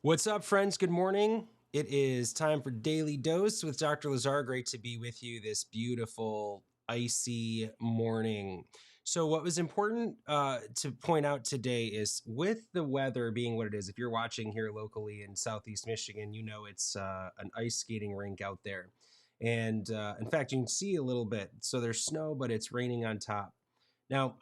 What's up, friends? Good morning. It is time for Daily Dose with Dr. Lazar. Great to be with you this beautiful, icy morning. So, what was important to point out today is with the weather being what it is, if you're watching here locally in Southeast Michigan, you know it's an ice skating rink out there. And in fact, you can see a little bit. So, there's snow, but it's raining on top. Now,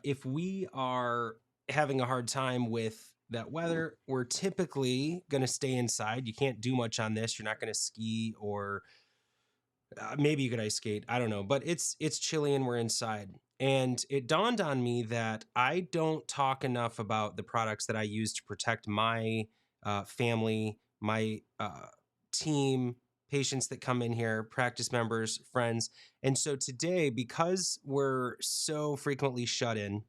if we are having a hard time with that weather, we're typically going to stay inside. You can't do much on this. You're not going to ski or maybe you could ice skate. I don't know, but it's chilly and we're inside. And it dawned on me that I don't talk enough about the products that I use to protect my family, my team, patients that come in here, practice members, friends. And so today, because we're so frequently shut in,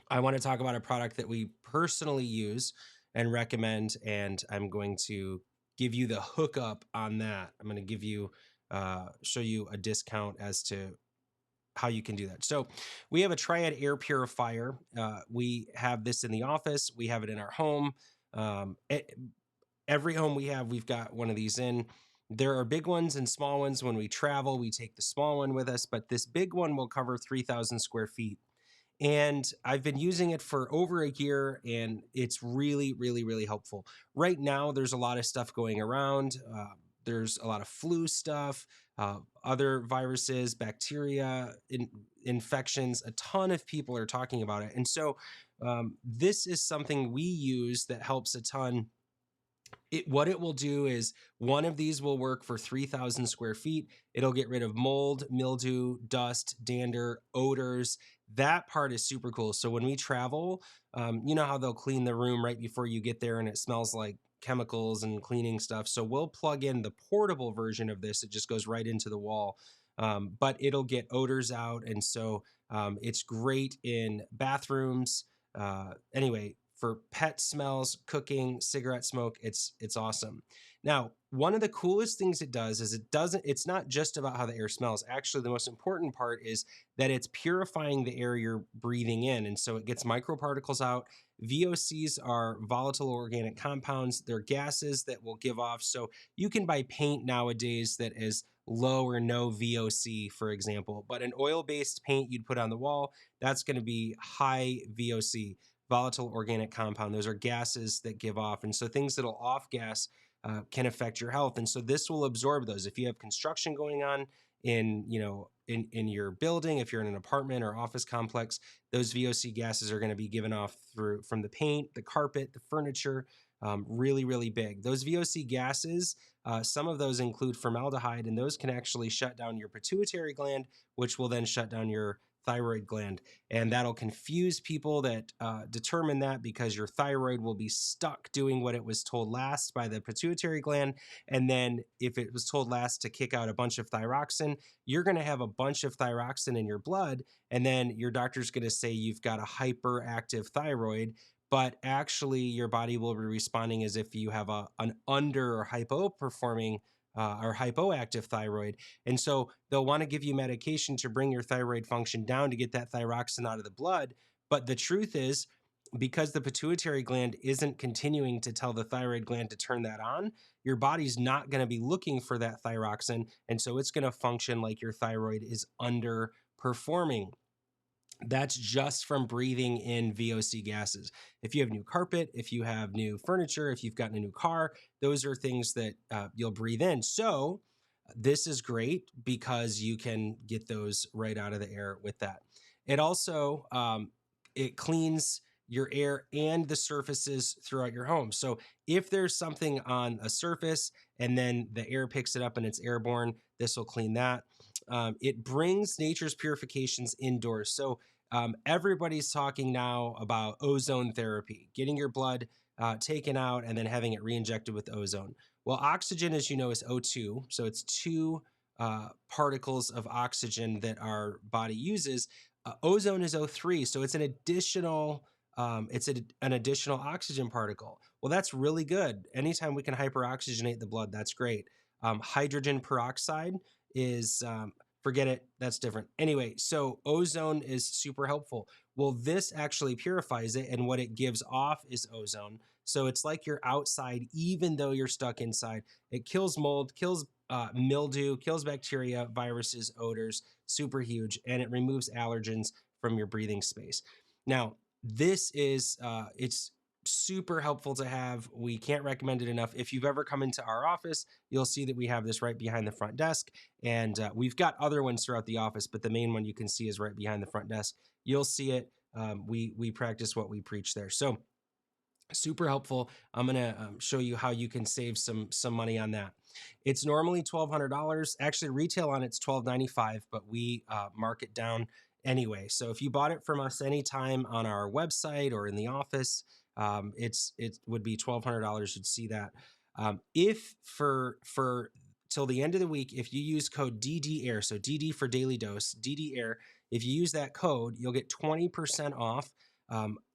I want to talk about a product that we personally use and recommend, and I'm going to give you the hookup on that. I'm going to give you, show you a discount as to how you can do that. So we have a Triad air purifier. We have this in the office. We have it in our home. Every home we have, we've got one of these in. There are big ones and small ones. When we travel, we take the small one with us, but this big one will cover 3,000 square feet. And I've been using it for over a year, and it's really, really, really helpful. Right now, there's a lot of stuff going around. There's a lot of flu stuff, other viruses, bacteria, infections. A ton of people are talking about it. And so this is something we use that helps a ton. What it will do is one of these will work for 3,000 square feet. It'll get rid of mold, mildew, dust, dander, odors. That part is super cool. So when we travel, you know how they'll clean the room right before you get there and it smells like chemicals and cleaning stuff. So we'll plug in the portable version of this. It just goes right into the wall. But it'll get odors out. And so it's great in bathrooms. Anyway, for pet smells, cooking, cigarette smoke, it's awesome. Now, one of the coolest things it does is it's not just about how the air smells. Actually, the most important part is that it's purifying the air you're breathing in. And so it gets microparticles out. VOCs are volatile organic compounds. They're gases that will give off. So you can buy paint nowadays that is low or no VOC, for example, but an oil-based paint you'd put on the wall, that's going to be high VOC, volatile organic compound. Those are gases that give off. And so things that'll off gas can affect your health. And so this will absorb those. If you have construction going on in in your building, if you're in an apartment or office complex, those VOC gases are going to be given off from the paint, the carpet, the furniture. Really, really big. Those VOC gases, some of those include formaldehyde, and those can actually shut down your pituitary gland, which will then shut down your thyroid gland. And that'll confuse people that determine that, because your thyroid will be stuck doing what it was told last by the pituitary gland. And then if it was told last to kick out a bunch of thyroxine, you're going to have a bunch of thyroxine in your blood. And then your doctor's going to say you've got a hyperactive thyroid, but actually your body will be responding as if you have an under or hypoperforming or hypoactive thyroid. And so they'll want to give you medication to bring your thyroid function down to get that thyroxine out of the blood. But the truth is, because the pituitary gland isn't continuing to tell the thyroid gland to turn that on, your body's not going to be looking for that thyroxine. And so it's going to function like your thyroid is underperforming. That's just from breathing in VOC gases. If you have new carpet, if you have new furniture, if you've gotten a new car, those are things that you'll breathe in. So this is great because you can get those right out of the air with that. It also, it cleans your air and the surfaces throughout your home. So if there's something on a surface and then the air picks it up and it's airborne, this will clean that. It brings nature's purifications indoors. So everybody's talking now about ozone therapy, getting your blood taken out and then having it re-injected with ozone. Well, oxygen, as you know, is O2. So it's two particles of oxygen that our body uses. Ozone is O3. So it's an additional an additional oxygen particle. Well, that's really good. Anytime we can hyperoxygenate the blood, that's great. Hydrogen peroxide is, forget it, that's different. Anyway, so ozone is super helpful. Well, this actually purifies it, and what it gives off is ozone. So it's like you're outside, even though you're stuck inside. It kills mold, kills mildew, kills bacteria, viruses, odors, super huge, and it removes allergens from your breathing space. Now, this is it's super helpful to have. We can't recommend it enough. If you've ever come into our office, you'll see that we have this right behind the front desk, and we've got other ones throughout the office, but the main one you can see is right behind the front desk. You'll see it. We practice what we preach there. So super helpful. I'm gonna show you how you can save some money on that. It's normally $1,200. Actually, retail on it's $1,295, but we mark it down anyway. So if you bought it from us anytime on our website or in the office, it would be $1,200. You'd see that. If for till the end of the week, if you use code DDAIR, so DD for daily dose, DDAIR, if you use that code, you'll get 20% off.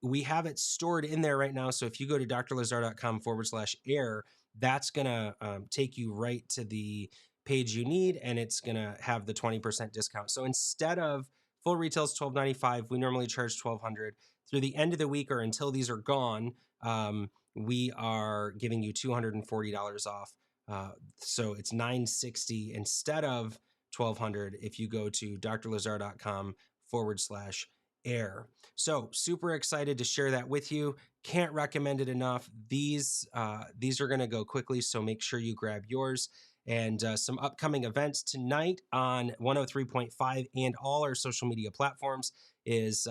We have it stored in there right now. So if you go to drlazar.com/air, that's going to take you right to the page you need, and it's going to have the 20% discount. So instead of full retail is $1,295, we normally charge $1,200. Through the end of the week or until these are gone, we are giving you $240 off. So it's $960 instead of $1,200 if you go to drlazar.com/air. So super excited to share that with you. Can't recommend it enough. These are going to go quickly, so make sure you grab yours. And some upcoming events tonight on 103.5 and all our social media platforms is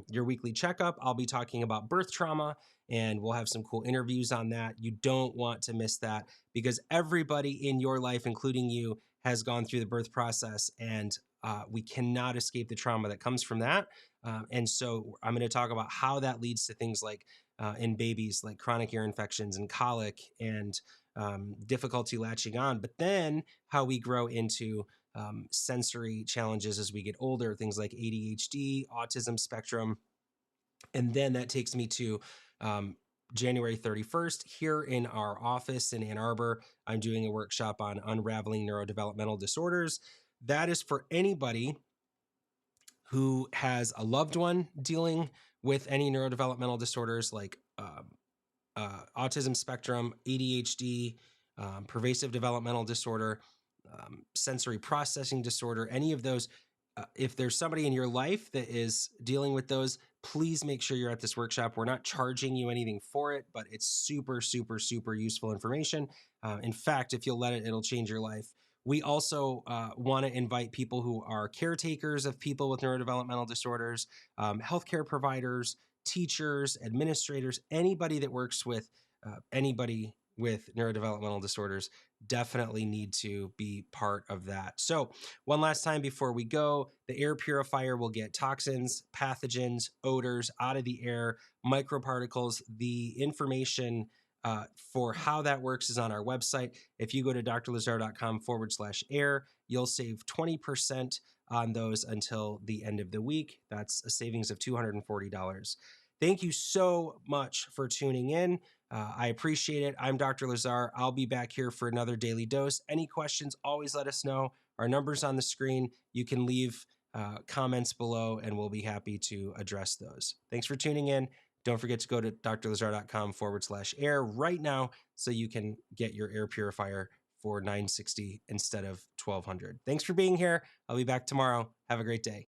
your weekly checkup. I'll be talking about birth trauma, and we'll have some cool interviews on that. You don't want to miss that, because everybody in your life, including you, has gone through the birth process, and we cannot escape the trauma that comes from that. And so I'm going to talk about how that leads to things like in babies, like chronic ear infections and colic and difficulty latching on, but then how we grow into sensory challenges as we get older, things like ADHD, autism spectrum. And then that takes me to January 31st here in our office in Ann Arbor. I'm doing a workshop on unraveling neurodevelopmental disorders. That is for anybody who has a loved one dealing with any neurodevelopmental disorders like autism spectrum, ADHD, pervasive developmental disorder, sensory processing disorder, any of those. If there's somebody in your life that is dealing with those, please make sure you're at this workshop. We're not charging you anything for it, but it's super, super, super useful information. In fact, if you'll let it, it'll change your life. We also want to invite people who are caretakers of people with neurodevelopmental disorders, healthcare providers, teachers, administrators, anybody that works with anybody with neurodevelopmental disorders definitely need to be part of that. So one last time before we go, the air purifier will get toxins, pathogens, odors out of the air, microparticles. The information for how that works is on our website. If you go to drlazar.com/air, you'll save 20% on those until the end of the week. That's a savings of $240. Thank you so much for tuning in. I appreciate it. I'm Dr. Lazar. I'll be back here for another daily dose. Any questions, always let us know. Our number's on the screen. You can leave comments below, and we'll be happy to address those. Thanks for tuning in. Don't forget to go to drlazar.com/air right now so you can get your air purifier for $960 instead of $1,200. Thanks for being here. I'll be back tomorrow. Have a great day.